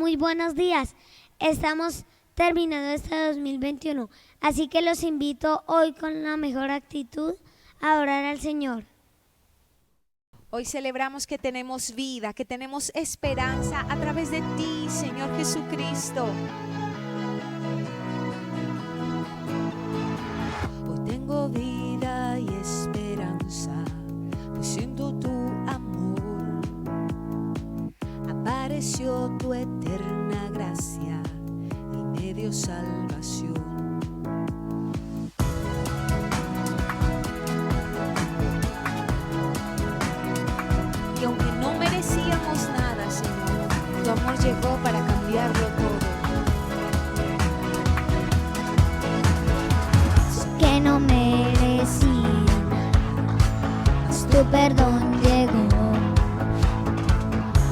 muy buenos días. Estamos terminando este 2021, así que los invito hoy con la mejor actitud a orar al Señor. Hoy celebramos que tenemos vida, que tenemos esperanza a través de ti, Señor Jesucristo. Hoy tengo vida y esperanza, pues siento tu amor. Apareció tu eterna gracia y me dio salvación. Y aunque no merecíamos nada, Señor, tu amor llegó para cambiarlo todo. Que no merecía, mas tu perdón llegó.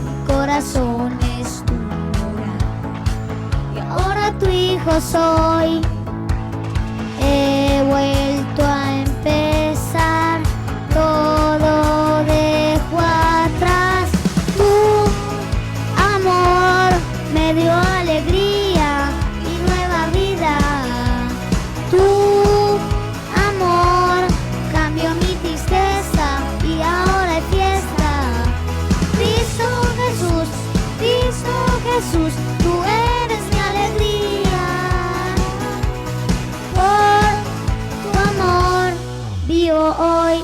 Mi corazón es tu morada y ahora tu hijo soy. He vuelto a empezar, todo dejo atrás. Tu amor me dio alegría y nueva vida. Tu amor cambió mi tristeza y ahora hay fiesta. Cristo Jesús, tú eres mi alegría. Por tu amor vivo hoy.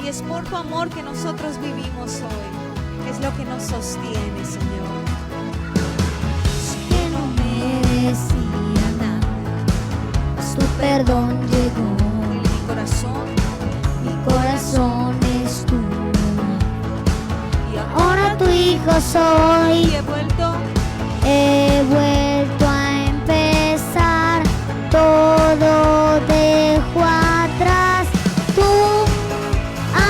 Y es por tu amor que nosotros vivimos hoy. Es lo que nos sostiene, Señor. Que no merecía nada, mas tu perdón llegó. En mi corazón, Mi corazón es tu y ahora tu hijo soy. he vuelto. He vuelto a empezar, todo dejo atrás. Tu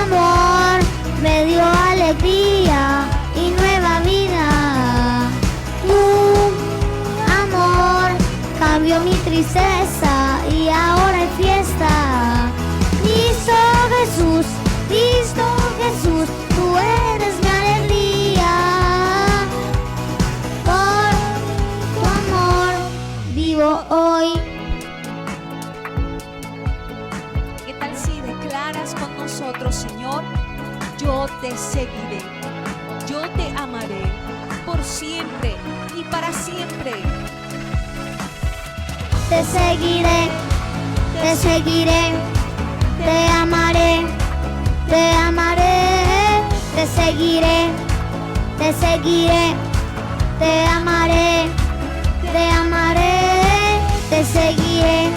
amor me dio alegría y nueva vida. Tu amor cambió mi tristeza y ahora hay fiesta. Cristo Jesús, tú eres mi alegría. Por tu amor vivo hoy. ¿Qué tal si declaras con nosotros, Señor? Yo te seguiré, yo te amaré por siempre y para siempre. Te seguiré, te seguiré, te amaré, te amaré, te seguiré, te seguiré, te amaré, te amaré, te seguiré,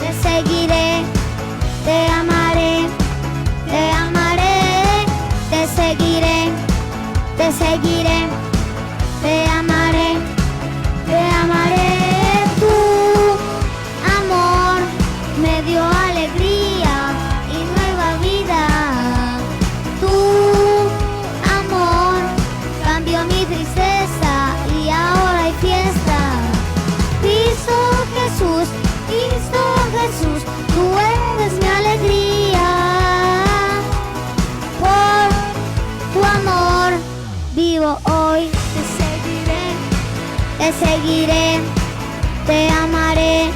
te seguiré, te amaré, te amaré, te seguiré, te seguiré, te amaré, te amaré. Tu amor me dio alegría y nueva vida. Tu amor cambió mi tristeza y ahora hay fiesta. Cristo Jesús, tú eres mi alegría. Por tu amor vivo hoy. Te seguiré, te seguiré, te amaré,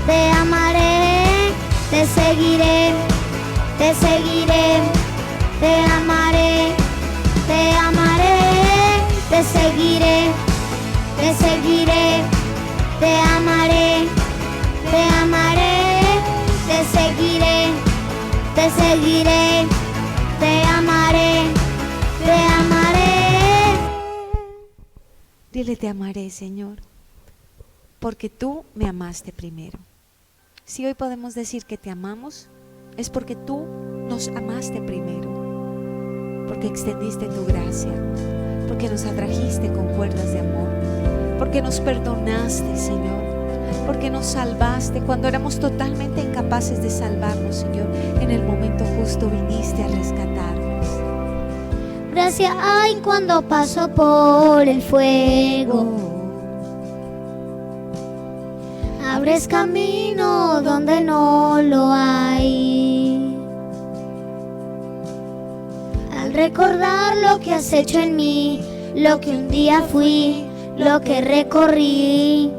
te amaré, te seguiré, te seguiré, te amaré, te amaré, te seguiré, te seguiré, te amaré, te amaré, te seguiré, te seguiré, te amaré, te amaré. Dile, te amaré, Señor, porque tú me amaste primero. Si hoy podemos decir que te amamos, es porque tú nos amaste primero, porque extendiste tu gracia, porque nos atrajiste con cuerdas de amor, porque nos perdonaste, Señor, porque nos salvaste cuando éramos totalmente incapaces de salvarnos, Señor. En el momento justo viniste a rescatarnos. Gracia hay cuando paso por el fuego. Abres camino donde no lo hay. Al recordar lo que has hecho en mí, lo que un día fui, lo que recorrí.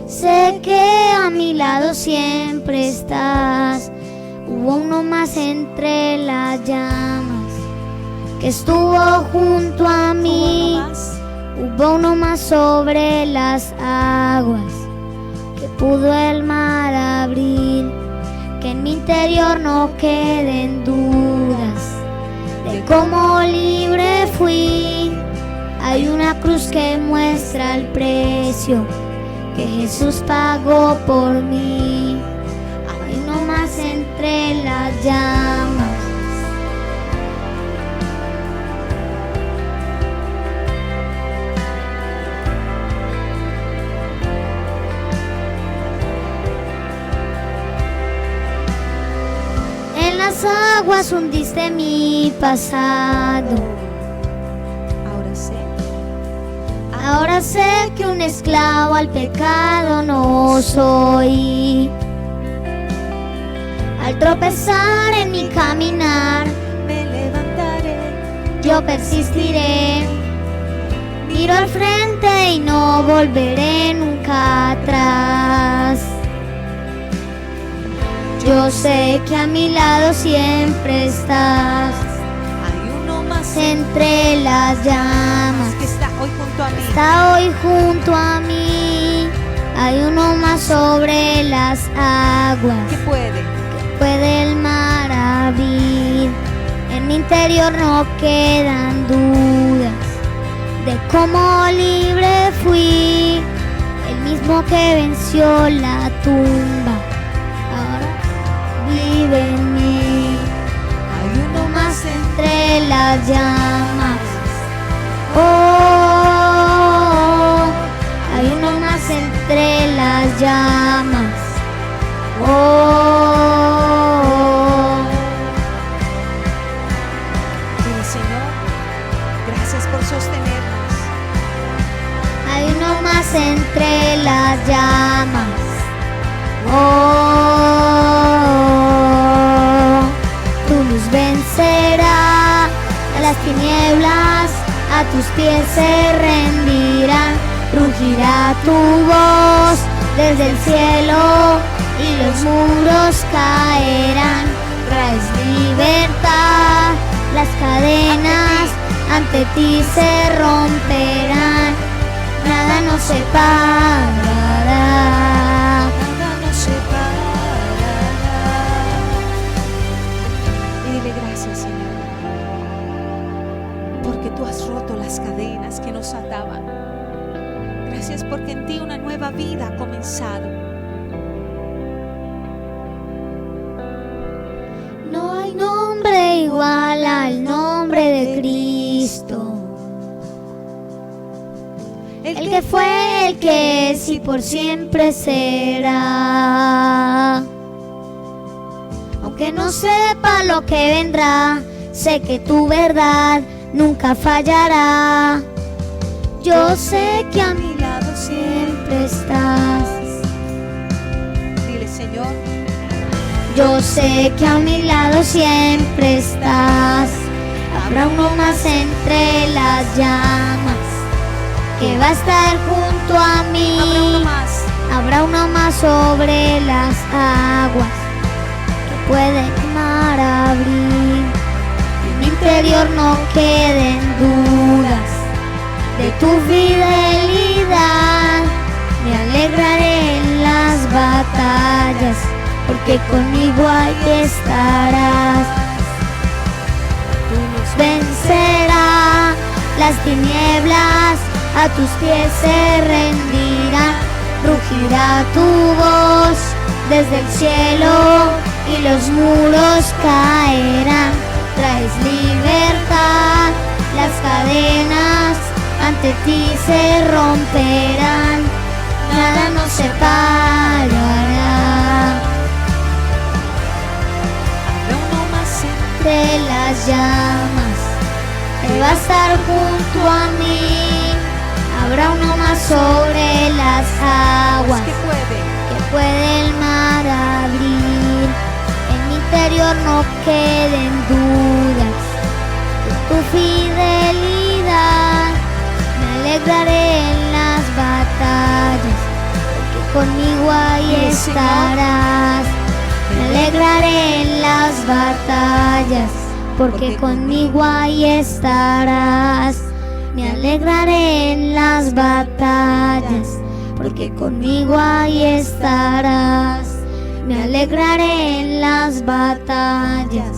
Sé que a mi lado siempre estás. Hubo uno más entre las llamas que estuvo junto a mí. Hubo uno más sobre las aguas que pudo el mar abrir. Que en mi interior no queden dudas de cómo libre fui. Hay una cruz que muestra el precio que Jesús pagó por mí. Hay uno más entre las llamas. En las aguas hundiste mi pasado. Ahora sé que un esclavo al pecado no soy. Al tropezar en mi caminar, me levantaré. yo persistiré. Miro al frente y no volveré nunca atrás. Yo sé que a mi lado siempre estás. Hay uno más Entre las llamas que está hoy junto a mí. está hoy junto a mí. Hay uno más sobre las aguas Que puede. puede el mar abrir. En mi interior no quedan dudas de cómo libre fui. El mismo que venció la tumba ahora vive en mí. Hay uno más Entre las llamas, oh, hay uno más entre las llamas, oh. Dile, Señor, gracias por sostenernos. Hay uno más entre las llamas, oh. Tu luz vencerá a las tinieblas, a tus pies se rendirán. Rugirá tu voz desde el cielo y los muros caerán. Traes libertad, las cadenas ante ti se romperán. Nada nos separará. Nada nos separará. Y dile gracias, Señor, porque tú has roto las cadenas que nos ataban. Gracias porque en ti una nueva vida ha comenzado. No hay nombre igual al nombre de Cristo. El que fue, el que es y por siempre será. Aunque no sepa lo que vendrá, sé que tu verdad nunca fallará. Yo sé que a mi lado siempre estás. Dile, Señor, Yo sé que a mi lado siempre estás. Habrá uno más entre las llamas que va a estar junto a mí. habrá uno más. Habrá uno más sobre las aguas que puede el mar abrir. En mi interior no queden dudas de tu fidelidad. Me alegraré en las batallas, porque conmigo ahí estarás. Tu luz vencerá las tinieblas, a tus pies se rendirán. Rugirá tu voz desde el cielo y los muros caerán. Traes libertad, las cadenas ante ti se romperán. Nada nos separará. Habrá uno más De las llamas que va a estar junto a mí. Habrá uno más sobre las aguas que puede el mar abrir. En mi interior no queden dudas de tu fidelidad. Me alegraré en la conmigo ahí estarás. Me alegraré en las batallas, porque conmigo ahí estarás. Me alegraré en las batallas, porque conmigo ahí estarás. Me alegraré en las batallas,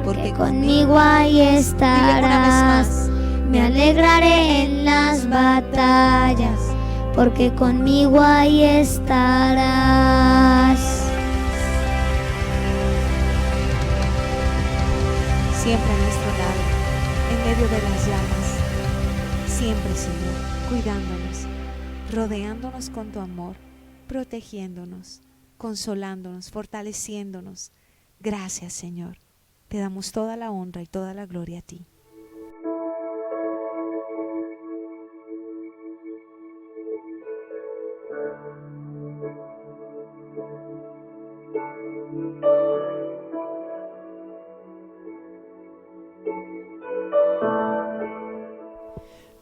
porque conmigo ahí estarás. Me alegraré en las batallas, porque conmigo ahí estarás. Siempre a nuestro lado, en medio de las llamas. Siempre, Señor, cuidándonos, rodeándonos con tu amor, protegiéndonos, consolándonos, fortaleciéndonos. Gracias, Señor. Te damos toda la honra y toda la gloria a ti.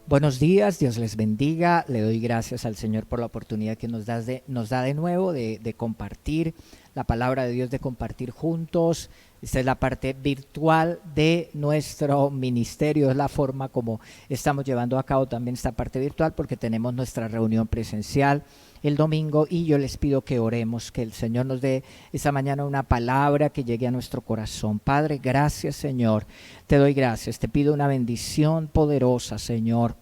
Buenos días, Dios les bendiga. Le doy gracias al Señor por la oportunidad que nos da de nuevo de compartir la palabra de Dios, de compartir juntos. Esta es la parte virtual de nuestro ministerio, es la forma como estamos llevando a cabo también esta parte virtual, porque tenemos nuestra reunión presencial el domingo, y yo les pido que oremos, que el Señor nos dé esta mañana una palabra que llegue a nuestro corazón. Padre, gracias, Señor, te doy gracias, te pido una bendición poderosa, Señor,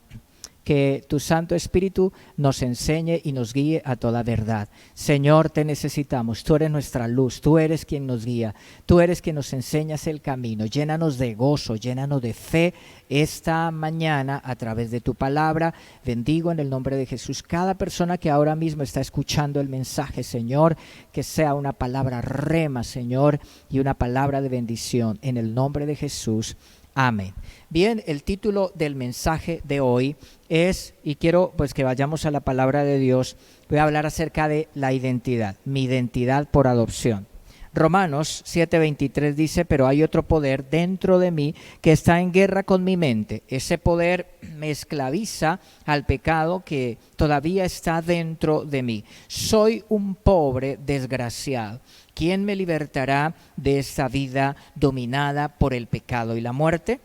que tu Santo Espíritu nos enseñe y nos guíe a toda verdad. Señor, te necesitamos, tú eres nuestra luz, tú eres quien nos guía, tú eres quien nos enseñas el camino. Llénanos de gozo, llénanos de fe esta mañana a través de tu palabra. Bendigo en el nombre de Jesús cada persona que ahora mismo está escuchando el mensaje, Señor, que sea una palabra rema, Señor, y una palabra de bendición en el nombre de Jesús. Amén. Bien, el título del mensaje de hoy es, y quiero pues que vayamos a la palabra de Dios, voy a hablar acerca de la identidad, mi identidad por adopción. Romanos 7:23 dice: pero hay otro poder dentro de mí que está en guerra con mi mente. Ese poder me esclaviza al pecado que todavía está dentro de mí. Soy un pobre desgraciado. ¿Quién me libertará de esta vida dominada por el pecado y la muerte?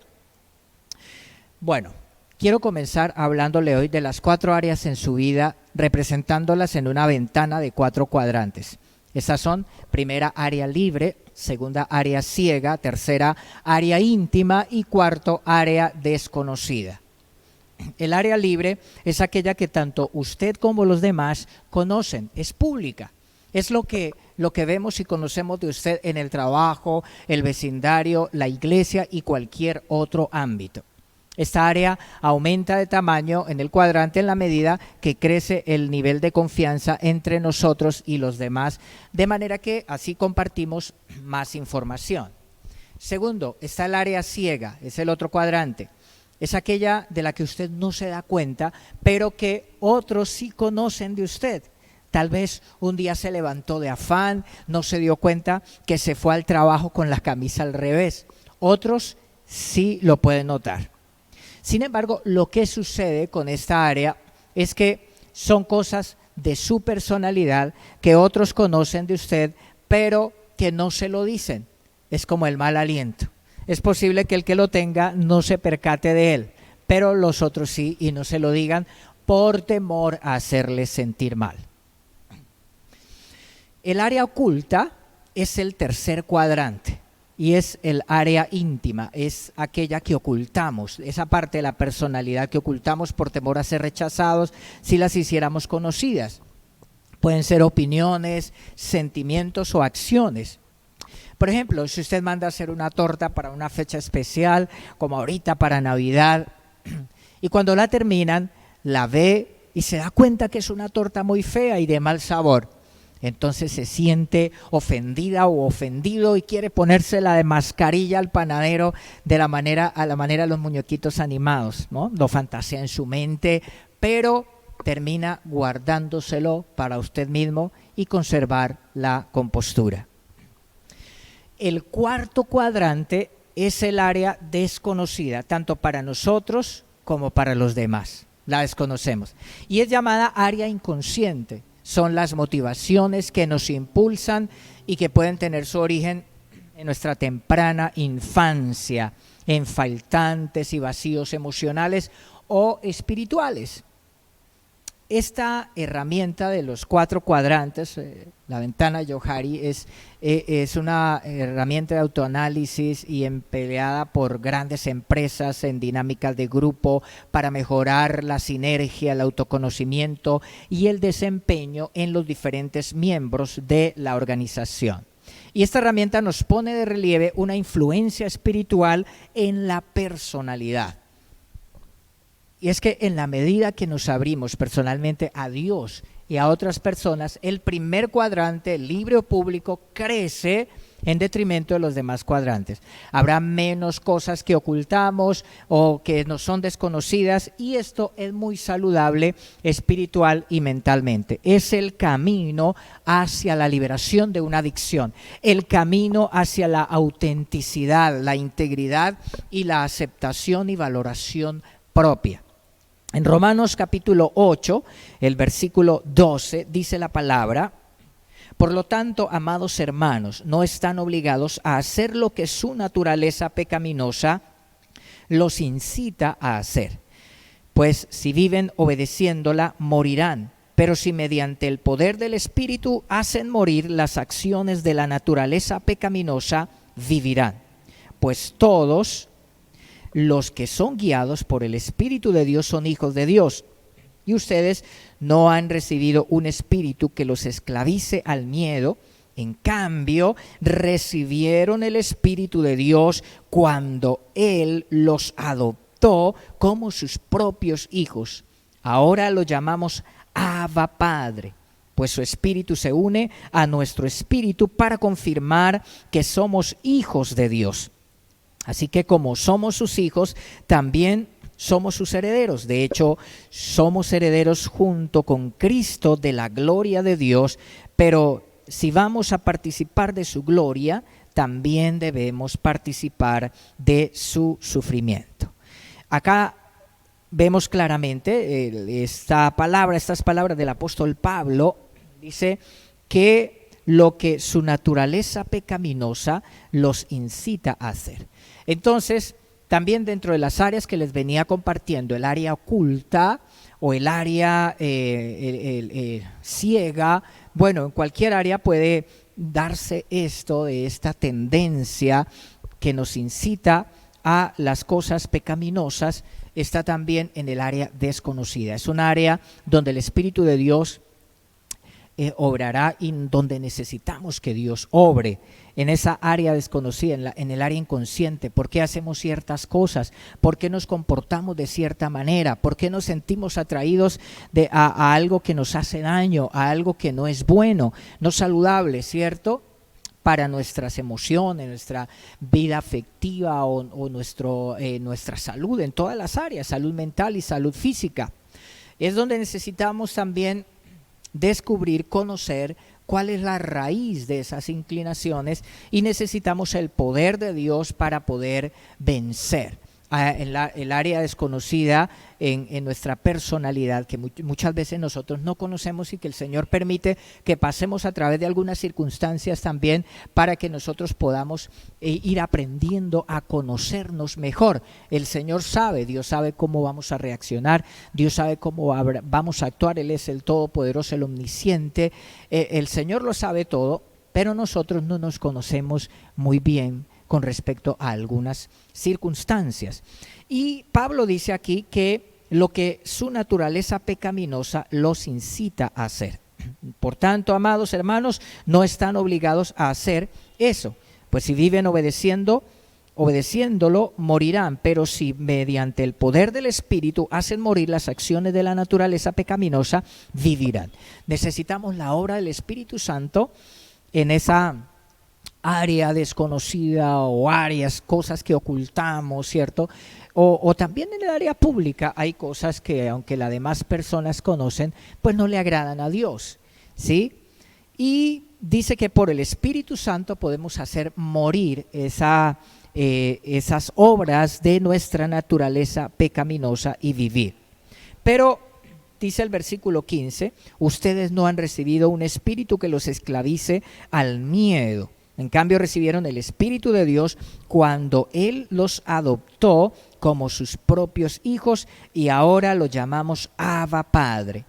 Bueno, quiero comenzar hablándole hoy de las 4 áreas en su vida, representándolas en una ventana de 4 cuadrantes. Estas son: primera, área libre; segunda, área ciega; tercera, área íntima; y cuarto, área desconocida. El área libre es aquella que tanto usted como los demás conocen, es pública. Es lo que vemos y conocemos de usted en el trabajo, el vecindario, la iglesia y cualquier otro ámbito. Esta área aumenta de tamaño en el cuadrante en la medida que crece el nivel de confianza entre nosotros y los demás, de manera que así compartimos más información. Segundo, está el área ciega, es el otro cuadrante. Es aquella de la que usted no se da cuenta, pero que otros sí conocen de usted. Tal vez un día se levantó de afán, no se dio cuenta que se fue al trabajo con la camisa al revés. Otros sí lo pueden notar. Sin embargo, lo que sucede con esta área es que son cosas de su personalidad que otros conocen de usted, pero que no se lo dicen. Es como el mal aliento. Es posible que el que lo tenga no se percate de él, pero los otros sí, y no se lo digan por temor a hacerles sentir mal. El área oculta es el tercer cuadrante y es el área íntima, es aquella que ocultamos, esa parte de la personalidad que ocultamos por temor a ser rechazados si las hiciéramos conocidas. Pueden ser opiniones, sentimientos o acciones. Por ejemplo, si usted manda a hacer una torta para una fecha especial, como ahorita para Navidad, y cuando la terminan, la ve y se da cuenta que es una torta muy fea y de mal sabor. Entonces se siente ofendida o ofendido y quiere ponérsela de mascarilla al panadero a la manera de los muñequitos animados, ¿no? Lo fantasea en su mente, pero termina guardándoselo para usted mismo y conservar la compostura. El cuarto cuadrante es el área desconocida, tanto para nosotros como para los demás. La desconocemos y es llamada área inconsciente. son las motivaciones que nos impulsan y que pueden tener su origen en nuestra temprana infancia, en faltantes y vacíos emocionales o espirituales. Esta herramienta de los 4 cuadrantes, la ventana Johari, es una herramienta de autoanálisis y empleada por grandes empresas en dinámicas de grupo para mejorar la sinergia, el autoconocimiento y el desempeño en los diferentes miembros de la organización. Y esta herramienta nos pone de relieve una influencia espiritual en la personalidad. Y es que en la medida que nos abrimos personalmente a Dios y a otras personas, el primer cuadrante, libre o público, crece en detrimento de los demás cuadrantes. Habrá menos cosas que ocultamos o que nos son desconocidas, y esto es muy saludable espiritual y mentalmente. Es el camino hacia la liberación de una adicción, el camino hacia la autenticidad, la integridad y la aceptación y valoración propia. En Romanos capítulo 8, el versículo 12, dice la palabra: por lo tanto, amados hermanos, no están obligados a hacer lo que su naturaleza pecaminosa los incita a hacer. Pues si viven obedeciéndola, morirán. Pero si mediante el poder del Espíritu hacen morir las acciones de la naturaleza pecaminosa, vivirán. Pues todos los que son guiados por el Espíritu de Dios son hijos de Dios. Y ustedes no han recibido un espíritu que los esclavice al miedo. En cambio, recibieron el Espíritu de Dios cuando Él los adoptó como sus propios hijos. Ahora lo llamamos Abba Padre, pues su Espíritu se une a nuestro espíritu para confirmar que somos hijos de Dios. Así que como somos sus hijos, también somos sus herederos. De hecho, somos herederos junto con Cristo de la gloria de Dios, pero si vamos a participar de su gloria, también debemos participar de su sufrimiento. Acá vemos claramente estas palabras del apóstol Pablo, dice que lo que su naturaleza pecaminosa los incita a hacer. Entonces, también dentro de las áreas que les venía compartiendo, el área oculta o el área ciega, bueno, en cualquier área puede darse esta tendencia que nos incita a las cosas pecaminosas. Está también en el área desconocida. Es un área donde el Espíritu de Dios obrará y donde necesitamos que Dios obre. En esa área desconocida, en el área inconsciente, ¿por qué hacemos ciertas cosas? ¿Por qué nos comportamos de cierta manera? ¿Por qué nos sentimos atraídos a algo que nos hace daño, a algo que no es bueno, no saludable, ¿cierto? Para nuestras emociones, nuestra vida afectiva o nuestra salud en todas las áreas, salud mental y salud física. Es donde necesitamos también descubrir, conocer cuál es la raíz de esas inclinaciones, y necesitamos el poder de Dios para poder vencer el área desconocida en nuestra personalidad, que muchas veces nosotros no conocemos y que el Señor permite que pasemos a través de algunas circunstancias también para que nosotros podamos ir aprendiendo a conocernos mejor. El Señor sabe, Dios sabe cómo vamos a reaccionar, Dios sabe cómo vamos a actuar. Él es el Todopoderoso, el Omnisciente, el Señor lo sabe todo, pero nosotros no nos conocemos muy bien con respecto a algunas circunstancias. Y Pablo dice aquí que lo que su naturaleza pecaminosa los incita a hacer. Por tanto, amados hermanos, no están obligados a hacer eso, pues si viven obedeciéndolo, morirán. Pero si mediante el poder del Espíritu hacen morir las acciones de la naturaleza pecaminosa, vivirán. Necesitamos la obra del Espíritu Santo en esa área desconocida o cosas que ocultamos, ¿cierto? O también en el área pública hay cosas que, aunque las demás personas conocen, pues no le agradan a Dios, ¿sí? Y dice que por el Espíritu Santo podemos hacer morir esas obras de nuestra naturaleza pecaminosa y vivir. Pero dice el versículo 15, ustedes no han recibido un espíritu que los esclavice al miedo. En cambio recibieron el Espíritu de Dios cuando Él los adoptó como sus propios hijos y ahora lo llamamos Abba Padre.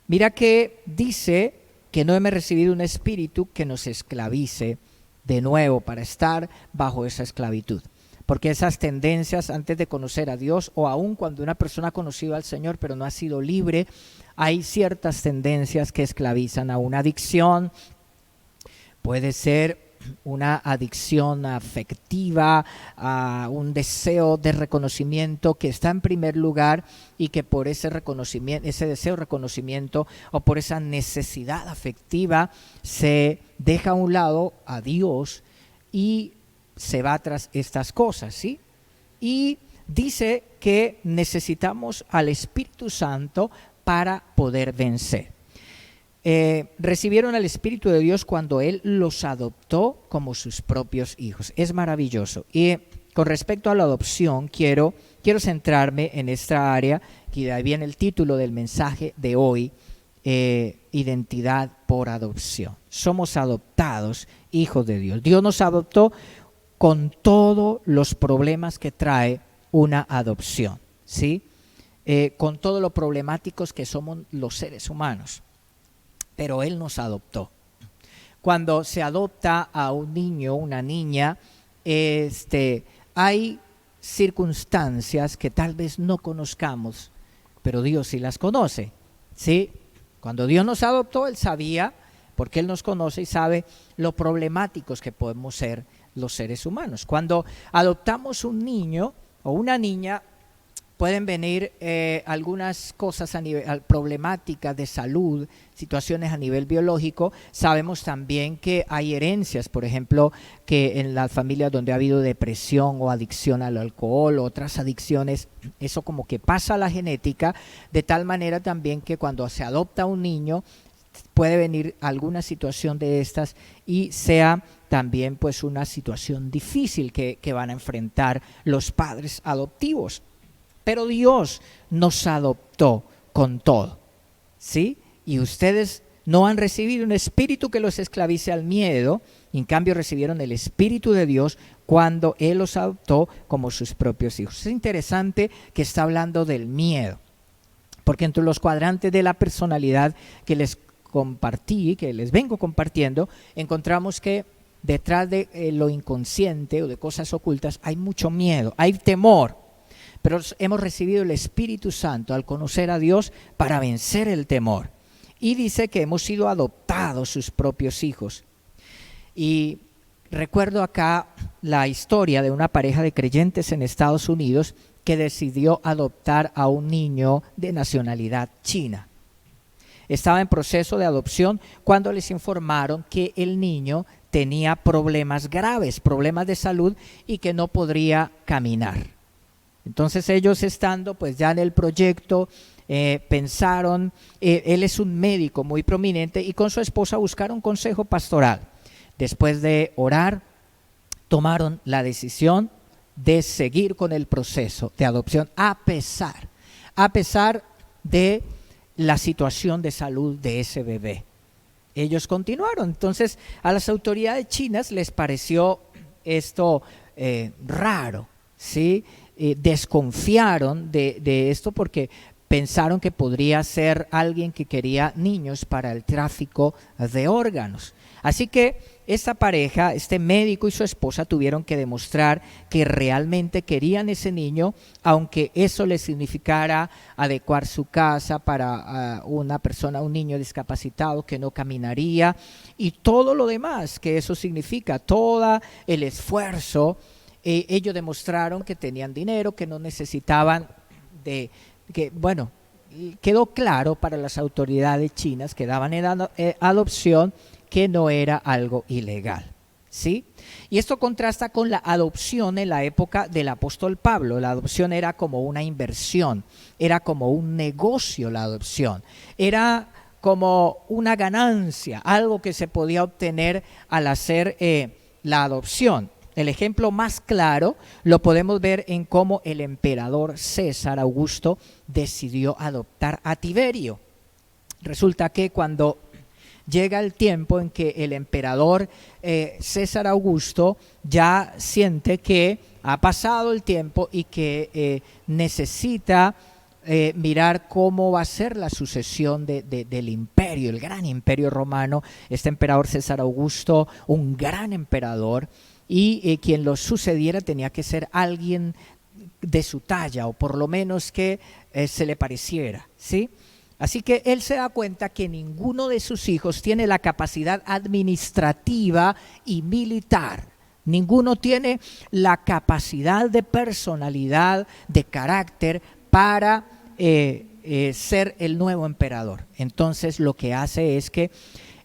Mira que dice que no hemos recibido un espíritu que nos esclavice de nuevo para estar bajo esa esclavitud. Porque esas tendencias antes de conocer a Dios o aun cuando una persona ha conocido al Señor pero no ha sido libre, hay ciertas tendencias que esclavizan a una adicción. Puede ser una adicción afectiva, a un deseo de reconocimiento que está en primer lugar y que por ese reconocimiento, ese deseo de reconocimiento o por esa necesidad afectiva se deja a un lado a Dios y se va tras estas cosas, ¿sí? Y dice que necesitamos al Espíritu Santo para poder vencer. Recibieron al Espíritu de Dios cuando Él los adoptó como sus propios hijos. Es maravilloso. Y con respecto a la adopción, quiero centrarme en esta área, y de ahí viene el título del mensaje de hoy, identidad por adopción. Somos adoptados hijos de Dios. Dios nos adoptó con todos los problemas que trae una adopción, ¿sí? Con todos los problemáticos que somos los seres humanos. Pero Él nos adoptó. Cuando se adopta a un niño, una niña, hay circunstancias que tal vez no conozcamos, pero Dios sí las conoce, ¿sí? Cuando Dios nos adoptó, Él sabía, porque Él nos conoce y sabe lo problemáticos que podemos ser los seres humanos. Cuando adoptamos un niño o una niña, pueden venir algunas cosas a nivel problemáticas de salud, situaciones a nivel biológico. Sabemos también que hay herencias, por ejemplo, que en las familias donde ha habido depresión o adicción al alcohol o otras adicciones, eso como que pasa a la genética, de tal manera también que cuando se adopta un niño puede venir alguna situación de estas y sea también pues una situación difícil que van a enfrentar los padres adoptivos. Pero Dios nos adoptó con todo, ¿sí? Y ustedes no han recibido un espíritu que los esclavice al miedo, y en cambio recibieron el Espíritu de Dios cuando Él los adoptó como sus propios hijos. Es interesante que está hablando del miedo, porque entre los cuadrantes de la personalidad que les compartí, que les vengo compartiendo, encontramos que detrás de lo inconsciente o de cosas ocultas hay mucho miedo, hay temor. Pero hemos recibido el Espíritu Santo al conocer a Dios para vencer el temor. Y dice que hemos sido adoptados sus propios hijos. Y recuerdo acá la historia de una pareja de creyentes en Estados Unidos que decidió adoptar a un niño de nacionalidad china. Estaba en proceso de adopción cuando les informaron que el niño tenía problemas graves, problemas de salud y que no podría caminar. Entonces ellos estando pues ya en el proyecto pensaron, él es un médico muy prominente y con su esposa buscaron consejo pastoral. Después de orar, tomaron la decisión de seguir con el proceso de adopción a pesar de la situación de salud de ese bebé. Ellos continuaron. Entonces a las autoridades chinas les pareció esto raro, ¿sí? Desconfiaron de esto porque pensaron que podría ser alguien que quería niños para el tráfico de órganos. Así que esta pareja, este médico y su esposa tuvieron que demostrar que realmente querían ese niño, aunque eso les significara adecuar su casa para una persona, un niño discapacitado que no caminaría y todo lo demás que eso significa, todo el esfuerzo. Ellos demostraron que tenían dinero, que no necesitaban quedó claro para las autoridades chinas que daban en adopción que no era algo ilegal, ¿sí? Y esto contrasta con la adopción en la época del apóstol Pablo. La adopción era como una inversión, era como un negocio la adopción, era como una ganancia, algo que se podía obtener al hacer la adopción. el ejemplo más claro lo podemos ver en cómo el emperador César Augusto decidió adoptar a Tiberio. Resulta que cuando llega el tiempo en que el emperador César Augusto ya siente que ha pasado el tiempo y que necesita mirar cómo va a ser la sucesión del imperio, el gran imperio romano. Este emperador César Augusto, un gran emperador, y quien lo sucediera tenía que ser alguien de su talla, o por lo menos que se le pareciera, ¿sí? Así que él se da cuenta que ninguno de sus hijos tiene la capacidad administrativa y militar. Ninguno tiene la capacidad de personalidad, de carácter para ser el nuevo emperador. Entonces lo que hace es que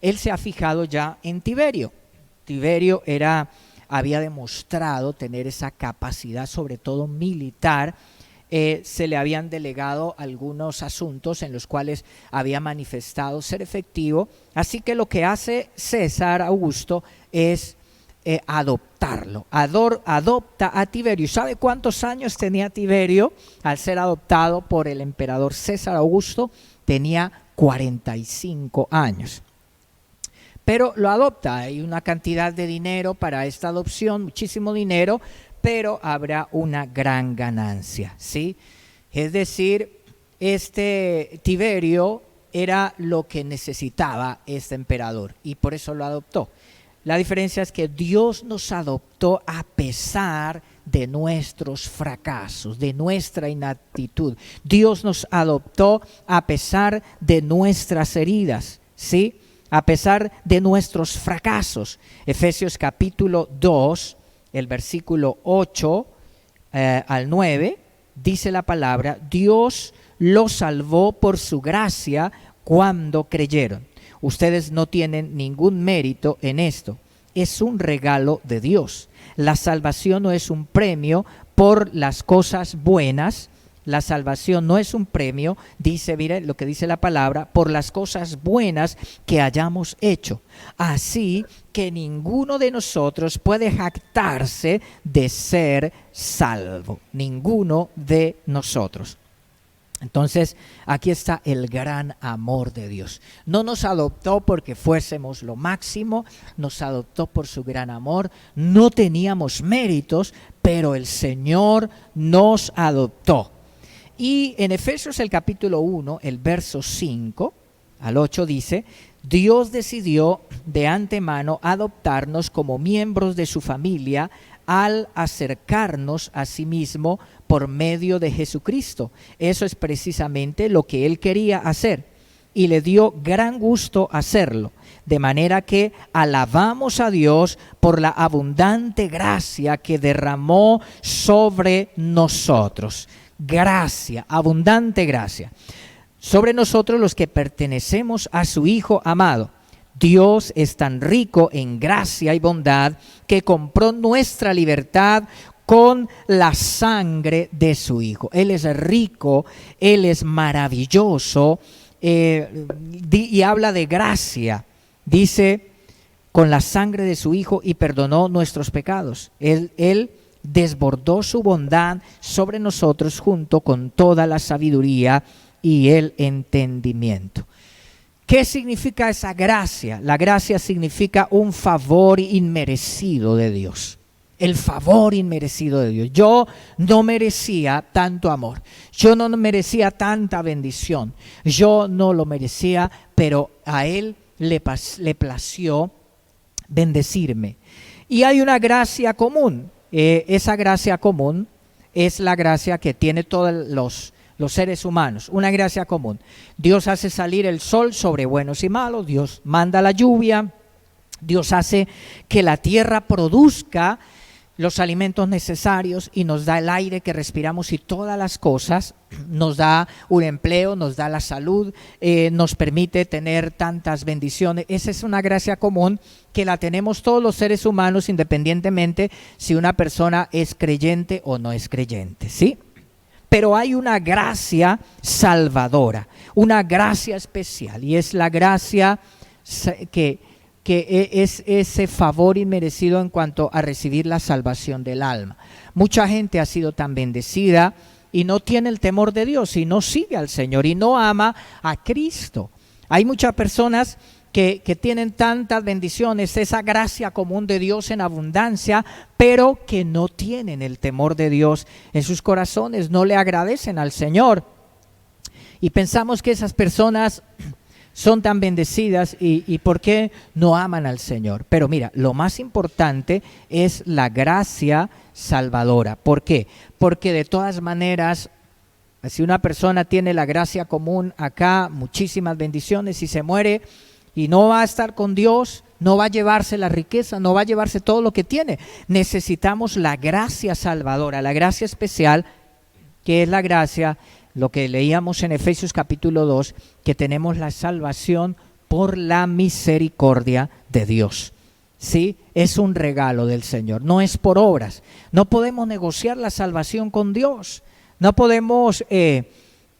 él se ha fijado ya en Tiberio. Tiberio había demostrado tener esa capacidad, sobre todo militar. Se le habían delegado algunos asuntos en los cuales había manifestado ser efectivo. Así que lo que hace César Augusto es adoptarlo. Adopta a Tiberio. ¿Sabe cuántos años tenía Tiberio al ser adoptado por el emperador César Augusto? Tenía 45 años. Pero lo adopta. Hay una cantidad de dinero para esta adopción, muchísimo dinero, pero habrá una gran ganancia, ¿sí? Es decir, este Tiberio era lo que necesitaba este emperador y por eso lo adoptó. La diferencia es que Dios nos adoptó a pesar de nuestros fracasos, de nuestra inactitud. Dios nos adoptó a pesar de nuestras heridas, ¿sí? A pesar de nuestros fracasos. Efesios capítulo 2, el versículo 8 al 9, dice la palabra: Dios los salvó por su gracia cuando creyeron. Ustedes no tienen ningún mérito en esto. Es un regalo de Dios. La salvación no es un premio por las cosas buenas. La salvación no es un premio, dice, mire lo que dice la palabra, por las cosas buenas que hayamos hecho. Así que ninguno de nosotros puede jactarse de ser salvo. Ninguno de nosotros. Entonces, aquí está el gran amor de Dios. No nos adoptó porque fuésemos lo máximo, nos adoptó por su gran amor. No teníamos méritos, pero el Señor nos adoptó. Y en Efesios el capítulo 1, el verso 5 al 8 dice: Dios decidió de antemano adoptarnos como miembros de su familia al acercarnos a sí mismo por medio de Jesucristo. Eso es precisamente lo que Él quería hacer y le dio gran gusto hacerlo. De manera que alabamos a Dios por la abundante gracia que derramó sobre nosotros. Gracia, abundante gracia. Sobre nosotros los que pertenecemos a su Hijo amado. Dios es tan rico en gracia y bondad que compró nuestra libertad con la sangre de su Hijo. Él es rico, Él es maravilloso, y habla de gracia. Dice, con la sangre de su Hijo, y perdonó nuestros pecados. Él desbordó su bondad sobre nosotros junto con toda la sabiduría y el entendimiento. ¿Qué significa esa gracia? La gracia significa un favor inmerecido de Dios. El favor inmerecido de Dios. Yo no merecía tanto amor. Yo no merecía tanta bendición. Yo no lo merecía, pero a Él le plació bendecirme. Y hay una gracia común. Esa gracia común es la gracia que tiene todos los seres humanos, una gracia común. Dios hace salir el sol sobre buenos y malos, Dios manda la lluvia, Dios hace que la tierra produzca los alimentos necesarios y nos da el aire que respiramos y todas las cosas, nos da un empleo, nos da la salud, nos permite tener tantas bendiciones. Esa es una gracia común que la tenemos todos los seres humanos independientemente si una persona es creyente o no es creyente, ¿sí? Pero hay una gracia salvadora, una gracia especial, y es la gracia que es ese favor inmerecido en cuanto a recibir la salvación del alma. Mucha gente ha sido tan bendecida y no tiene el temor de Dios y no sigue al Señor y no ama a Cristo. Hay muchas personas que tienen tantas bendiciones, esa gracia común de Dios en abundancia, pero que no tienen el temor de Dios en sus corazones, no le agradecen al Señor. Y pensamos que esas personas son tan bendecidas y ¿por qué no aman al Señor? Pero mira, lo más importante es la gracia salvadora. ¿Por qué? Porque de todas maneras, si una persona tiene la gracia común acá, muchísimas bendiciones, y se muere y no va a estar con Dios, no va a llevarse la riqueza, no va a llevarse todo lo que tiene. Necesitamos la gracia salvadora, la gracia especial, que es la gracia, lo que leíamos en Efesios capítulo 2, que tenemos la salvación por la misericordia de Dios. ¿Sí? Es un regalo del Señor, no es por obras. No podemos negociar la salvación con Dios. No podemos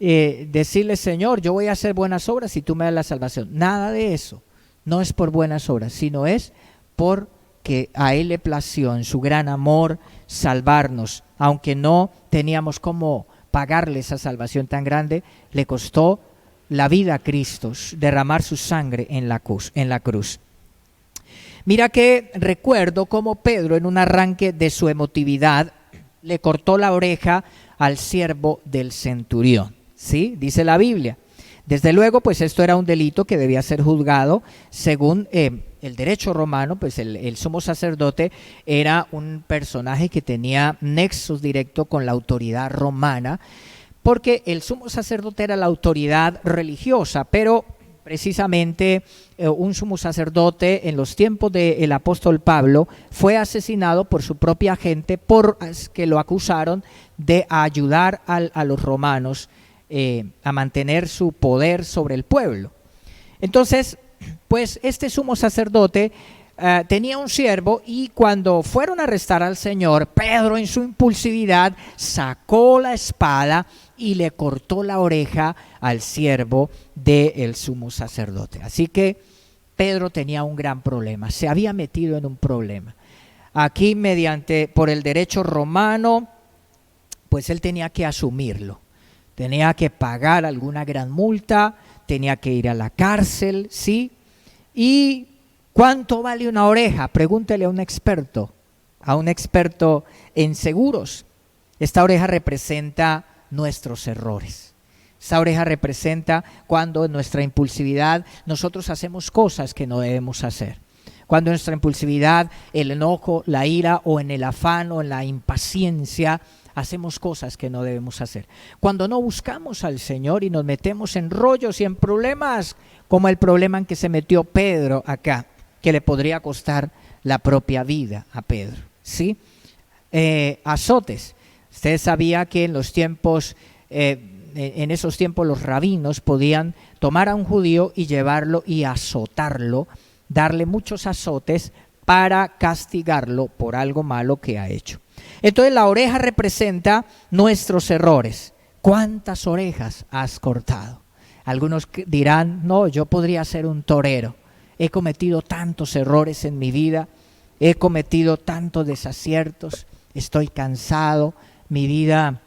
decirle, Señor, yo voy a hacer buenas obras y tú me das la salvación. Nada de eso. No es por buenas obras, sino es porque a Él le plació en su gran amor salvarnos. Aunque no teníamos cómo pagarle esa salvación tan grande, le costó la vida a Cristo, derramar su sangre en la cruz. Mira que recuerdo cómo Pedro, en un arranque de su emotividad, le cortó la oreja al siervo del centurión. ¿Sí? Dice la Biblia. Desde luego, pues esto era un delito que debía ser juzgado según el derecho romano. Pues el sumo sacerdote era un personaje que tenía nexos directos con la autoridad romana, porque el sumo sacerdote era la autoridad religiosa, pero precisamente un sumo sacerdote en los tiempos del apóstol Pablo fue asesinado por su propia gente porque lo acusaron de ayudar a los romanos a mantener su poder sobre el pueblo. Entonces, pues este sumo sacerdote tenía un siervo, y cuando fueron a arrestar al Señor, Pedro en su impulsividad sacó la espada y le cortó la oreja al siervo del sumo sacerdote. Así que Pedro tenía un gran problema, se había metido en un problema. Aquí por el derecho romano, pues él tenía que asumirlo. Tenía que pagar alguna gran multa, tenía que ir a la cárcel, ¿sí? ¿Y cuánto vale una oreja? Pregúntele a un experto en seguros. Esta oreja representa nuestros errores. Esta oreja representa cuando en nuestra impulsividad nosotros hacemos cosas que no debemos hacer. Cuando en nuestra impulsividad, el enojo, la ira, o en el afán o en la impaciencia, hacemos cosas que no debemos hacer. Cuando no buscamos al Señor y nos metemos en rollos y en problemas, como el problema en que se metió Pedro acá, que le podría costar la propia vida a Pedro, ¿sí? Azotes. Usted sabía que en los tiempos, en esos tiempos los rabinos podían tomar a un judío y llevarlo y azotarlo, darle muchos azotes para castigarlo por algo malo que ha hecho. Entonces la oreja representa nuestros errores. ¿Cuántas orejas has cortado? Algunos dirán, no, yo podría ser un torero. He cometido tantos errores en mi vida, he cometido tantos desaciertos, estoy cansado, mi vida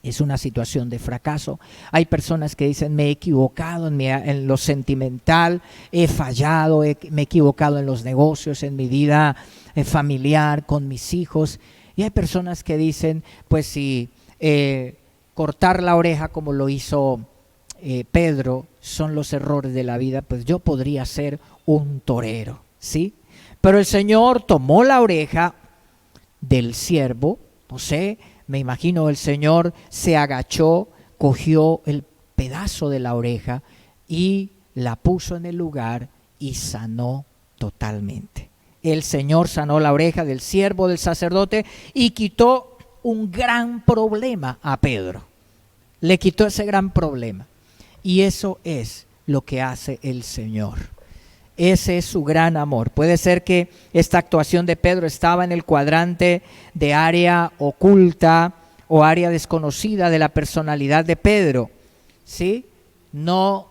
es una situación de fracaso. Hay personas que dicen, me he equivocado en lo sentimental, he fallado, me he equivocado en los negocios, en mi vida familiar, con mis hijos. Y hay personas que dicen, pues si cortar la oreja como lo hizo Pedro son los errores de la vida, pues yo podría ser un torero, ¿sí? Pero el Señor tomó la oreja del siervo, no sé, me imagino el Señor se agachó, cogió el pedazo de la oreja y la puso en el lugar y sanó totalmente. El Señor sanó la oreja del siervo del sacerdote y quitó un gran problema a Pedro. Le quitó ese gran problema. Y eso es lo que hace el Señor. Ese es su gran amor. Puede ser que esta actuación de Pedro estaba en el cuadrante de área oculta o área desconocida de la personalidad de Pedro, ¿sí? No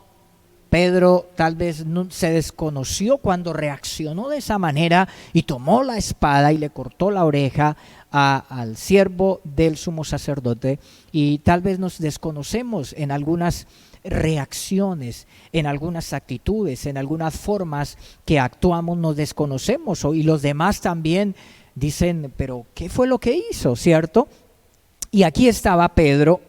Pedro tal vez se desconoció cuando reaccionó de esa manera y tomó la espada y le cortó la oreja al siervo del sumo sacerdote, y tal vez nos desconocemos en algunas reacciones, en algunas actitudes, en algunas formas que actuamos, nos desconocemos, y los demás también dicen, pero ¿qué fue lo que hizo? ¿Cierto? Y aquí estaba Pedro,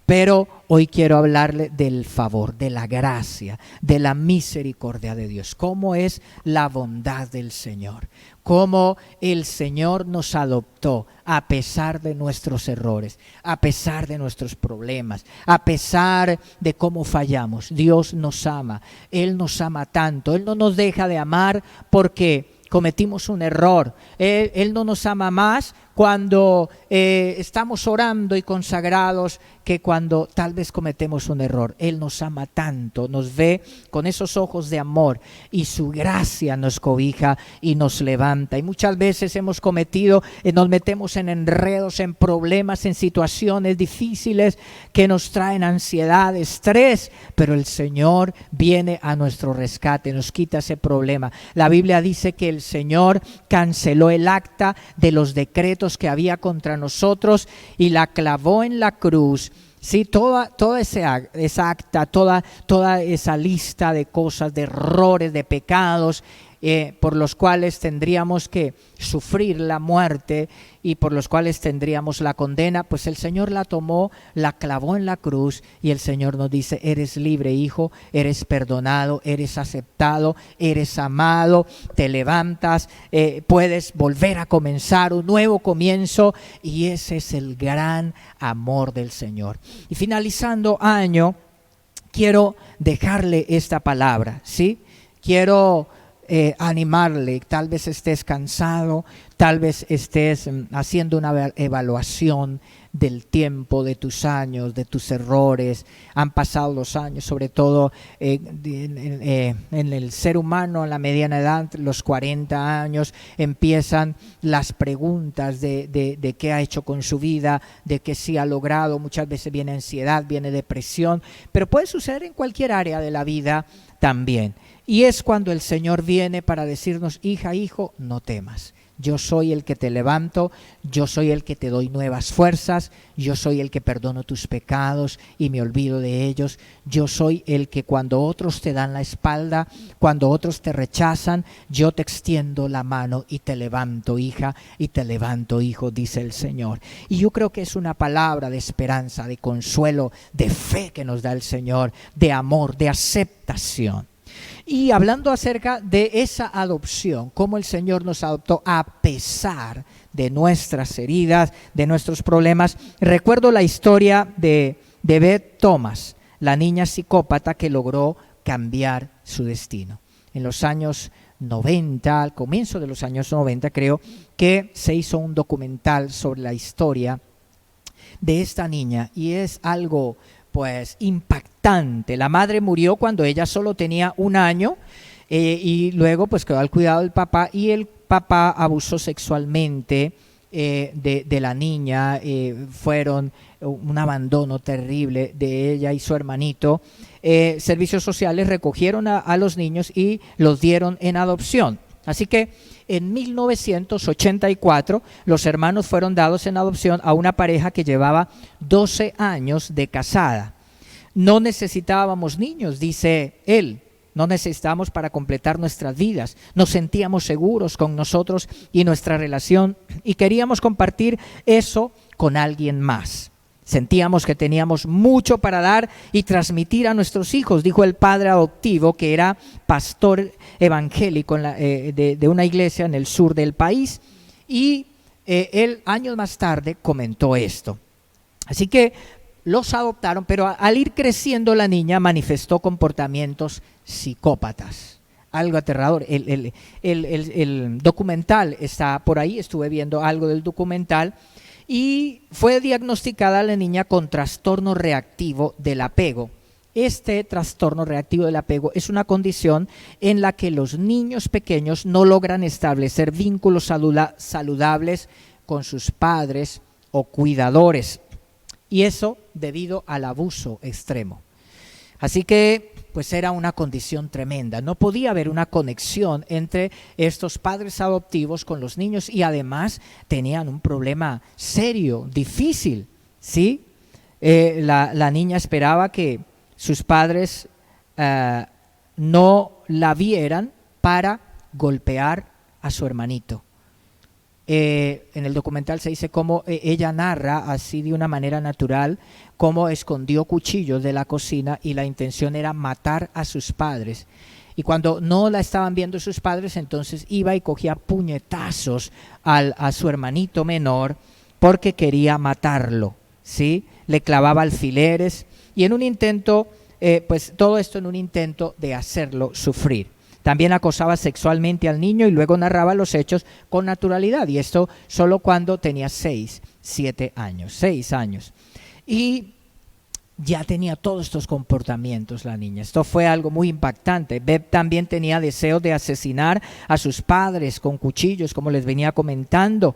pero hoy quiero hablarle del favor, de la gracia, de la misericordia de Dios. Cómo es la bondad del Señor, cómo el Señor nos adoptó a pesar de nuestros errores, a pesar de nuestros problemas, a pesar de cómo fallamos. Dios nos ama, Él nos ama tanto, Él no nos deja de amar porque cometimos un error. Él no nos ama más cuando estamos orando y consagrados que cuando tal vez cometemos un error. Él nos ama tanto, nos ve con esos ojos de amor y su gracia nos cobija y nos levanta. Y muchas veces hemos cometido, nos metemos en enredos, en problemas, en situaciones difíciles que nos traen ansiedad, estrés, pero el Señor viene a nuestro rescate, nos quita ese problema. La Biblia dice que el Señor canceló el acta de los decretos que había contra nosotros y la clavó en la cruz. Sí, toda esa acta, toda esa lista de cosas, de errores, de pecados, por los cuales tendríamos que sufrir la muerte y por los cuales tendríamos la condena, pues el Señor la tomó, la clavó en la cruz, y el Señor nos dice: eres libre, hijo, eres perdonado, eres aceptado, eres amado, te levantas, puedes volver a comenzar un nuevo comienzo, y ese es el gran amor del Señor. Y finalizando año, quiero dejarle esta palabra, ¿sí? Quiero animarle. Tal vez estés cansado, tal vez estés haciendo una evaluación del tiempo, de tus años, de tus errores. Han pasado los años, sobre todo en el ser humano, en la mediana edad, los 40 años, empiezan las preguntas de qué ha hecho con su vida, de qué sí ha logrado. Muchas veces viene ansiedad, viene depresión, pero puede suceder en cualquier área de la vida también. Y es cuando el Señor viene para decirnos: hija, hijo, no temas. Yo soy el que te levanto, yo soy el que te doy nuevas fuerzas, yo soy el que perdono tus pecados y me olvido de ellos. Yo soy el que cuando otros te dan la espalda, cuando otros te rechazan, yo te extiendo la mano y te levanto, hija, y te levanto, hijo, dice el Señor. Y yo creo que es una palabra de esperanza, de consuelo, de fe que nos da el Señor, de amor, de aceptación. Y hablando acerca de esa adopción, cómo el Señor nos adoptó a pesar de nuestras heridas, de nuestros problemas, recuerdo la historia de Beth Thomas, la niña psicópata que logró cambiar su destino. En los años 90, al comienzo de los años 90, creo que se hizo un documental sobre la historia de esta niña, y es algo pues impactante. La madre murió cuando ella solo tenía 1 año, y luego pues quedó al cuidado del papá, y el papá abusó sexualmente de la niña. Fueron un abandono terrible de ella y su hermanito. Servicios sociales recogieron a los niños y los dieron en adopción. Así que en 1984 los hermanos fueron dados en adopción a una pareja que llevaba 12 años de casada. No necesitábamos niños, dice él, no necesitábamos para completar nuestras vidas. Nos sentíamos seguros con nosotros y nuestra relación, y queríamos compartir eso con alguien más. Sentíamos que teníamos mucho para dar y transmitir a nuestros hijos, dijo el padre adoptivo, que era pastor evangélico de una iglesia en el sur del país, y él años más tarde comentó esto. Así que los adoptaron, pero al ir creciendo la niña manifestó comportamientos psicópatas. Algo aterrador. El documental está por ahí, estuve viendo algo del documental, y fue diagnosticada la niña con trastorno reactivo del apego. Este trastorno reactivo del apego es una condición en la que los niños pequeños no logran establecer vínculos saludables con sus padres o cuidadores, y eso debido al abuso extremo. Así que pues era una condición tremenda. No podía haber una conexión entre estos padres adoptivos con los niños y además tenían un problema serio, difícil, ¿sí? La niña esperaba que sus padres no la vieran para golpear a su hermanito. En el documental se dice cómo ella narra así de una manera natural cómo escondió cuchillos de la cocina y la intención era matar a sus padres. Y cuando no la estaban viendo sus padres, entonces iba y cogía puñetazos a su hermanito menor porque quería matarlo, ¿sí? Le clavaba alfileres y en un intento, pues todo esto en un intento de hacerlo sufrir. También acosaba sexualmente al niño y luego narraba los hechos con naturalidad. Y esto solo cuando tenía 6 años. Y ya tenía todos estos comportamientos la niña. Esto fue algo muy impactante. Beth también tenía deseos de asesinar a sus padres con cuchillos, como les venía comentando.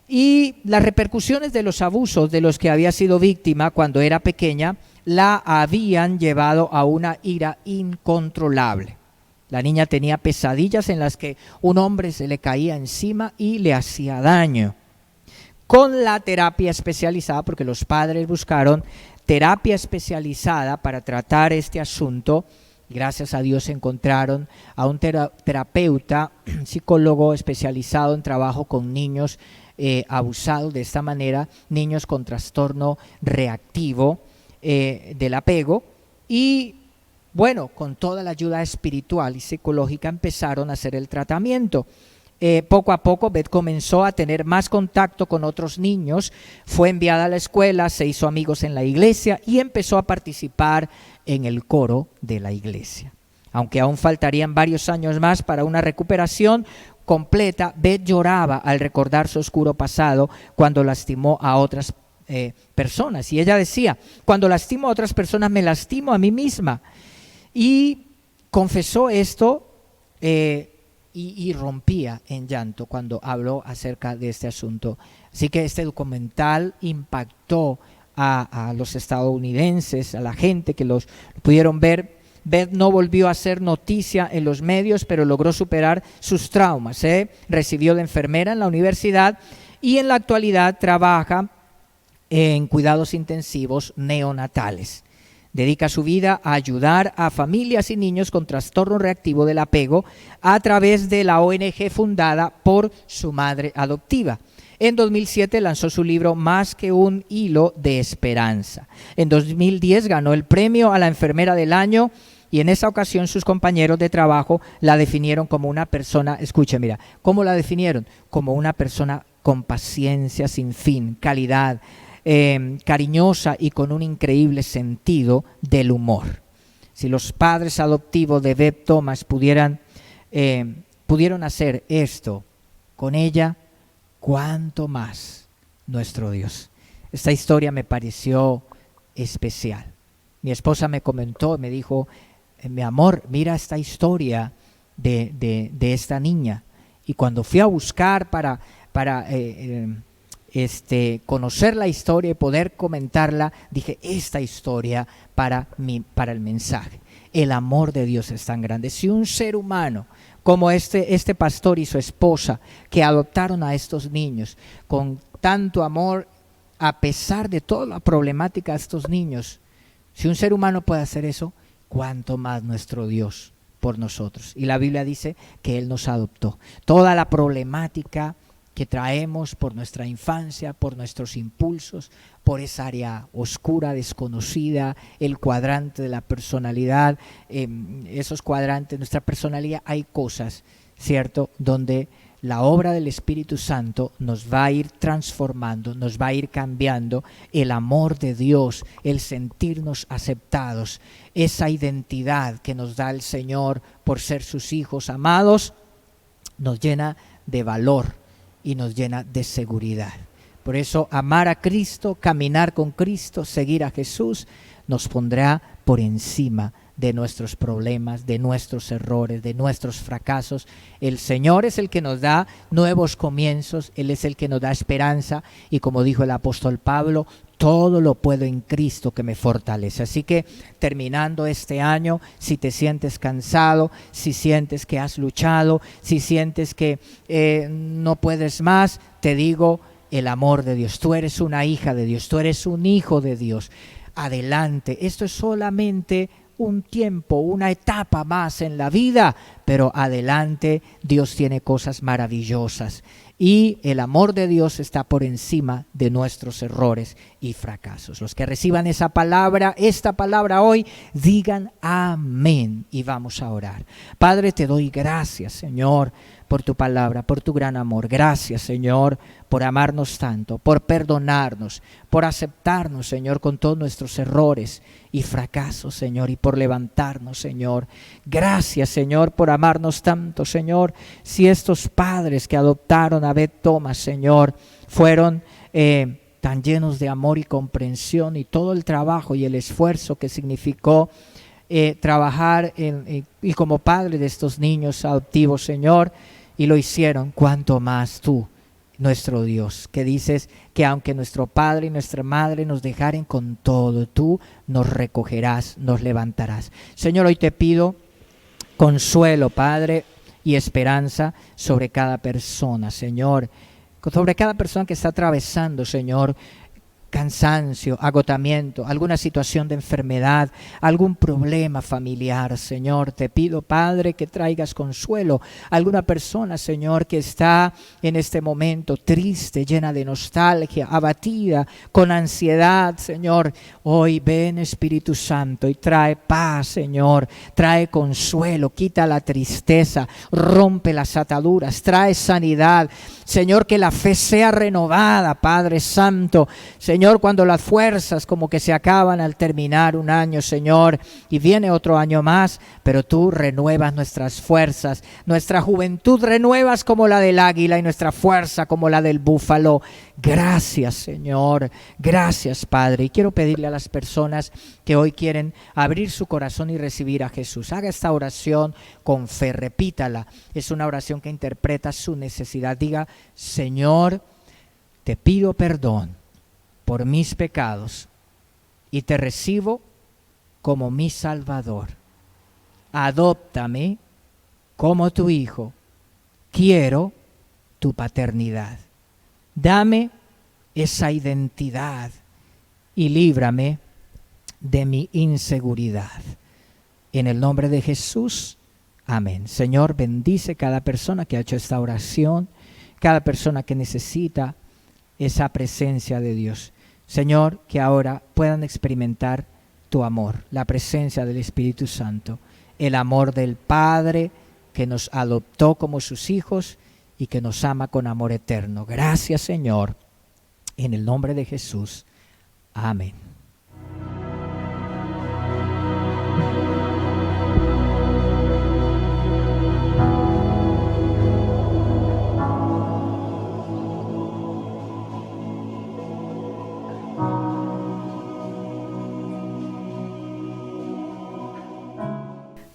Y las repercusiones de los abusos de los que había sido víctima cuando era pequeña la habían llevado a una ira incontrolable. La niña tenía pesadillas en las que un hombre se le caía encima y le hacía daño. Con la terapia especializada, porque los padres buscaron terapia especializada para tratar este asunto, gracias a Dios encontraron a un terapeuta, psicólogo especializado en trabajo con niños abusados de esta manera, niños con trastorno reactivo del apego, y bueno, con toda la ayuda espiritual y psicológica empezaron a hacer el tratamiento. Poco a poco Beth comenzó a tener más contacto con otros niños, fue enviada a la escuela, se hizo amigos en la iglesia y empezó a participar en el coro de la iglesia. Aunque aún faltarían varios años más para una recuperación completa, Beth lloraba al recordar su oscuro pasado cuando lastimó a otras personas. Y ella decía, cuando lastimo a otras personas me lastimo a mí misma. Y confesó esto y rompía en llanto cuando habló acerca de este asunto. Así que este documental impactó a los estadounidenses, a la gente que los pudieron ver. Beth no volvió a ser noticia en los medios, pero logró superar sus traumas. Recibió de enfermera en la universidad y en la actualidad trabaja en cuidados intensivos neonatales. Dedica su vida a ayudar a familias y niños con trastorno reactivo del apego a través de la ONG fundada por su madre adoptiva. En 2007 lanzó su libro Más que un hilo de esperanza. En 2010 ganó el premio a la enfermera del año y en esa ocasión sus compañeros de trabajo la definieron como una persona, escucha, mira, ¿cómo la definieron? Como una persona con paciencia sin fin, calidad, cariñosa y con un increíble sentido del humor. Si los padres adoptivos de Beth Thomas pudieron hacer esto con ella, ¿cuánto más nuestro Dios? Esta historia me pareció especial. Mi esposa me comentó, me dijo, mi amor, mira esta historia de esta niña. Y cuando fui a buscar para conocer la historia y poder comentarla, dije, esta historia para el mensaje. El amor de Dios es tan grande. Si un ser humano como este pastor y su esposa que adoptaron a estos niños con tanto amor, a pesar de toda la problemática de estos niños, si un ser humano puede hacer eso, cuánto más nuestro Dios por nosotros. Y la Biblia dice que Él nos adoptó. Toda la problemática que traemos por nuestra infancia, por nuestros impulsos, por esa área oscura, desconocida, el cuadrante de la personalidad, esos cuadrantes, nuestra personalidad, hay cosas, ¿cierto?, donde la obra del Espíritu Santo nos va a ir transformando, nos va a ir cambiando. El amor de Dios, el sentirnos aceptados, esa identidad que nos da el Señor por ser sus hijos amados, nos llena de valor y nos llena de seguridad. Por eso amar a Cristo, caminar con Cristo, seguir a Jesús, nos pondrá por encima de nuestros problemas, de nuestros errores, de nuestros fracasos. El Señor es el que nos da nuevos comienzos, Él es el que nos da esperanza, y como dijo el apóstol Pablo, todo lo puedo en Cristo que me fortalece. Así que terminando este año, si te sientes cansado, si sientes que has luchado, si sientes que no puedes más, te digo, el amor de Dios. Tú eres una hija de Dios, tú eres un hijo de Dios. Adelante, esto es solamente un tiempo, una etapa más en la vida, pero adelante, Dios tiene cosas maravillosas y el amor de Dios está por encima de nuestros errores y fracasos. Los que reciban esa palabra, esta palabra hoy, digan amén y vamos a orar. Padre, te doy gracias, Señor, por tu palabra, por tu gran amor. Gracias, Señor, por amarnos tanto, por perdonarnos, por aceptarnos, Señor, con todos nuestros errores y fracasos, Señor, y por levantarnos, Señor. Gracias, Señor, por amarnos tanto, Señor. Si estos padres que adoptaron a Bet Thomas, Señor, fueron tan llenos de amor y comprensión, y todo el trabajo y el esfuerzo que significó trabajar y como padre de estos niños adoptivos, Señor, y lo hicieron, cuanto más tú, nuestro Dios, que dices que aunque nuestro padre y nuestra madre nos dejaren con todo, tú nos recogerás, nos levantarás. Señor, hoy te pido consuelo, Padre, y esperanza sobre cada persona, Señor, sobre cada persona que está atravesando, Señor, cansancio, agotamiento, alguna situación de enfermedad, algún problema familiar, Señor. Te pido, Padre, que traigas consuelo a alguna persona, Señor, que está en este momento triste, llena de nostalgia, abatida, con ansiedad, Señor. Hoy ven, Espíritu Santo, y trae paz, Señor, trae consuelo, quita la tristeza, rompe las ataduras, trae sanidad, Señor, que la fe sea renovada, Padre Santo. Señor, cuando las fuerzas como que se acaban al terminar un año, Señor, y viene otro año más, pero tú renuevas nuestras fuerzas, nuestra juventud renuevas como la del águila y nuestra fuerza como la del búfalo. Gracias, Señor, gracias, Padre. Y quiero pedirle a las personas que hoy quieren abrir su corazón y recibir a Jesús, haga esta oración con fe, repítala. Es una oración que interpreta su necesidad. Diga: Señor, te pido perdón por mis pecados y te recibo como mi Salvador. Adóptame como tu hijo. Quiero tu paternidad. Dame esa identidad y líbrame de mi inseguridad. En el nombre de Jesús, amén. Señor, bendice cada persona que ha hecho esta oración, cada persona que necesita esa presencia de Dios. Señor, que ahora puedan experimentar tu amor, la presencia del Espíritu Santo, el amor del Padre que nos adoptó como sus hijos y que nos ama con amor eterno. Gracias, Señor, en el nombre de Jesús. Amén.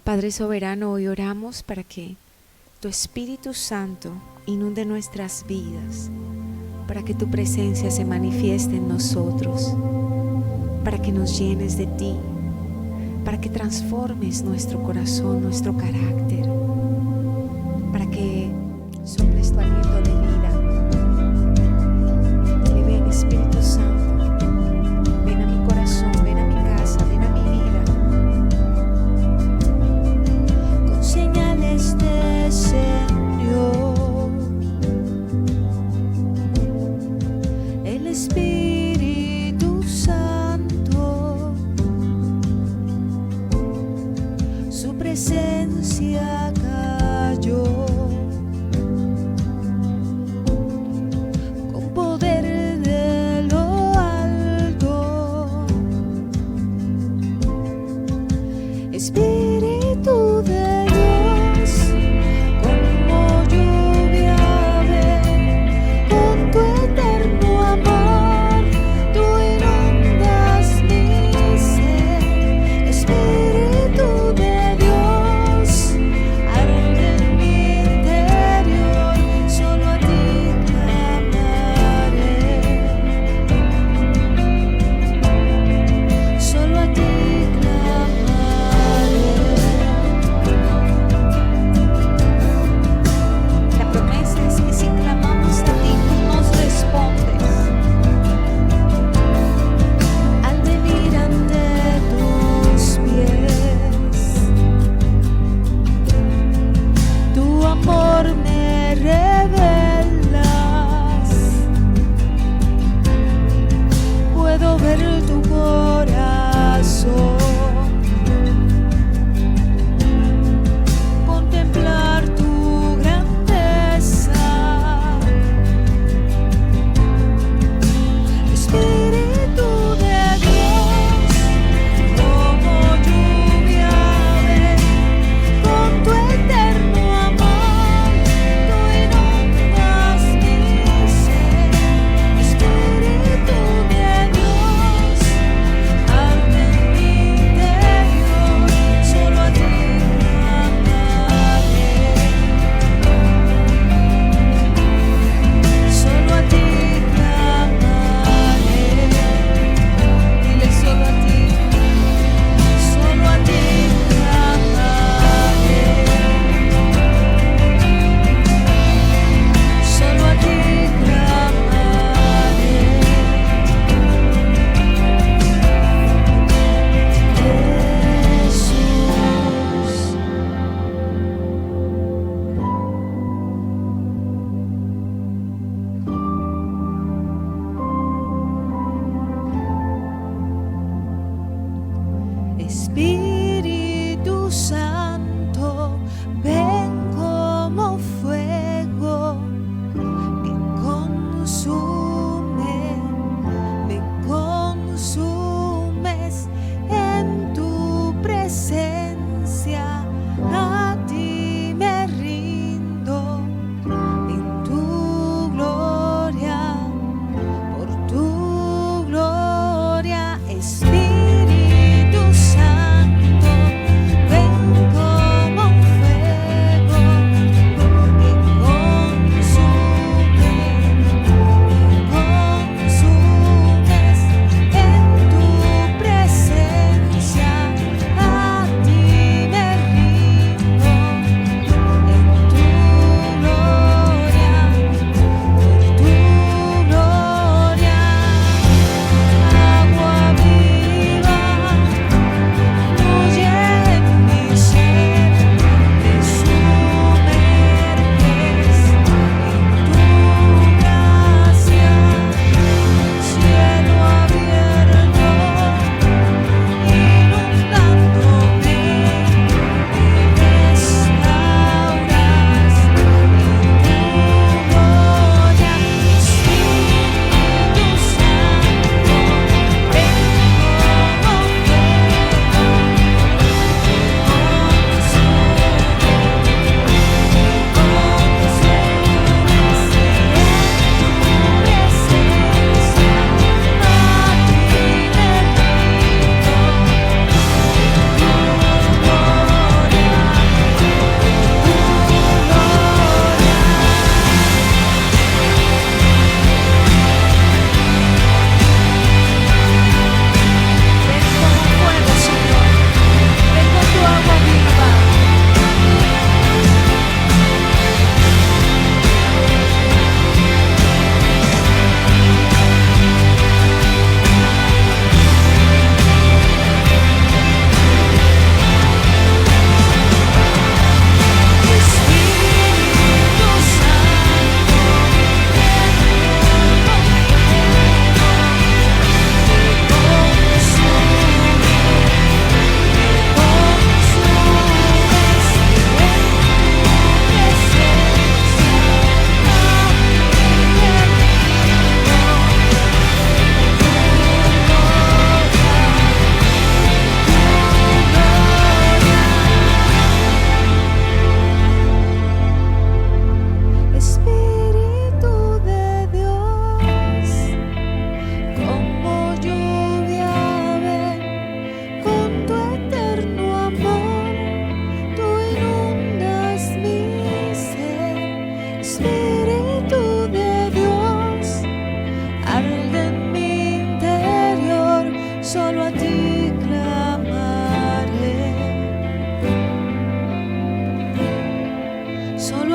Padre soberano, hoy oramos para que tu Espíritu Santo inunde nuestras vidas, para que tu presencia se manifieste en nosotros, para que nos llenes de ti, para que transformes nuestro corazón, nuestro carácter, para que soples tu aliento de vida. Y ven, Espíritu Santo, ven a mi corazón, ven a mi casa, ven a mi vida. Con señales descendió el Espíritu Santo, su presencia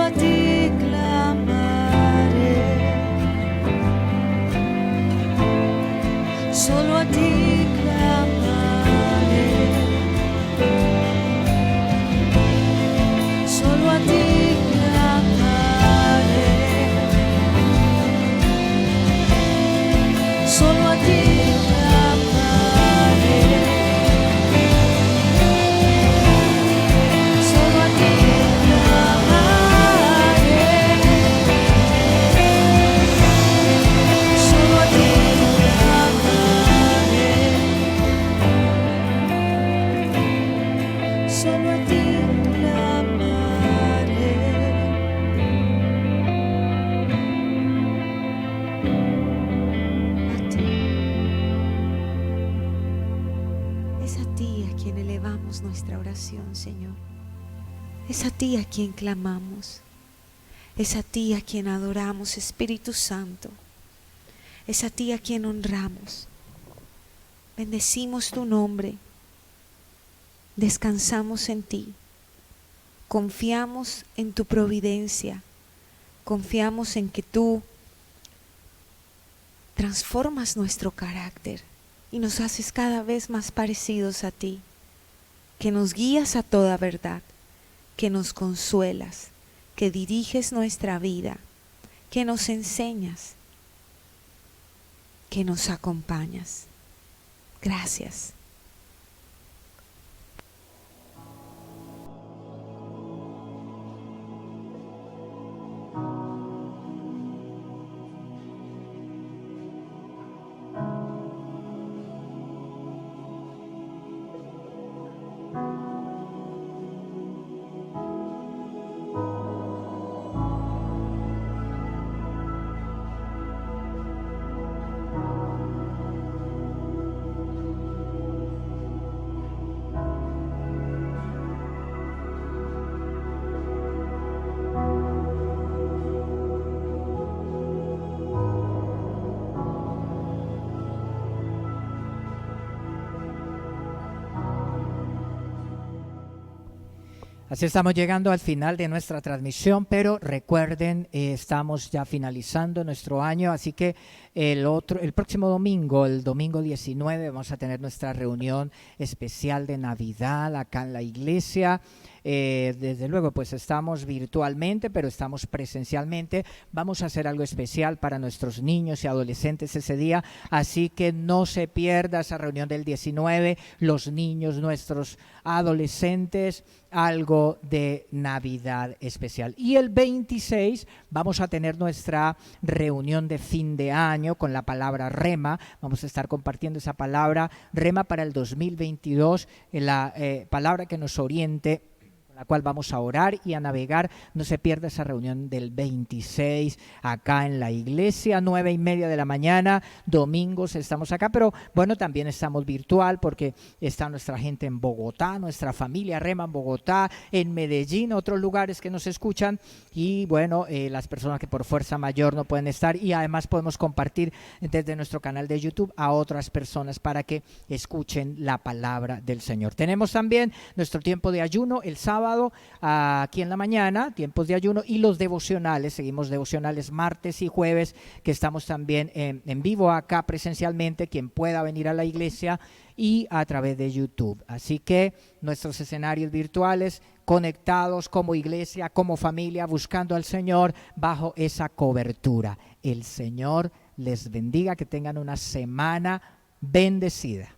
a ti clamaré, solo a ti clamaré, solo a ti clamaré, solo a ti clamaré, solo a ti clamaré, solo a ti clamaré, solo a ti clamaré. A ti. Es a ti a quien elevamos nuestra oración, Señor. Es a ti a quien clamamos. Es a ti a quien adoramos, Espíritu Santo. Es a ti a quien honramos. Bendecimos tu nombre. Descansamos en ti. Confiamos en tu providencia. Confiamos en que tú transformas nuestro carácter y nos haces cada vez más parecidos a ti, que nos guías a toda verdad, que nos consuelas, que diriges nuestra vida, que nos enseñas, que nos acompañas. Gracias. Así estamos llegando al final de nuestra transmisión, pero recuerden, estamos ya finalizando nuestro año, así que el próximo domingo, el domingo 19, vamos a tener nuestra reunión especial de Navidad acá en la iglesia. Desde luego, pues estamos virtualmente, pero estamos presencialmente. Vamos a hacer algo especial para nuestros niños y adolescentes ese día, así que no se pierda esa reunión del 19, los niños, nuestros adolescentes, algo de Navidad especial. Y el 26 vamos a tener nuestra reunión de fin de año con la palabra Rema. Vamos a estar compartiendo esa palabra Rema para el 2022, la palabra que nos oriente, la cual vamos a orar y a navegar. No se pierda esa reunión del 26 acá en la iglesia, 9:30 de la mañana, domingos estamos acá, pero bueno, también estamos virtual porque está nuestra gente en Bogotá, nuestra familia Rema en Bogotá, en Medellín, otros lugares que nos escuchan, y bueno, las personas que por fuerza mayor no pueden estar, y además podemos compartir desde nuestro canal de YouTube a otras personas para que escuchen la palabra del Señor. Tenemos también nuestro tiempo de ayuno el sábado aquí en la mañana, tiempos de ayuno, y los devocionales, seguimos devocionales martes y jueves, que estamos también en vivo acá presencialmente, quien pueda venir a la iglesia, y a través de YouTube. Así que nuestros escenarios virtuales, conectados como iglesia, como familia, buscando al Señor bajo esa cobertura. El Señor les bendiga, que tengan una semana bendecida.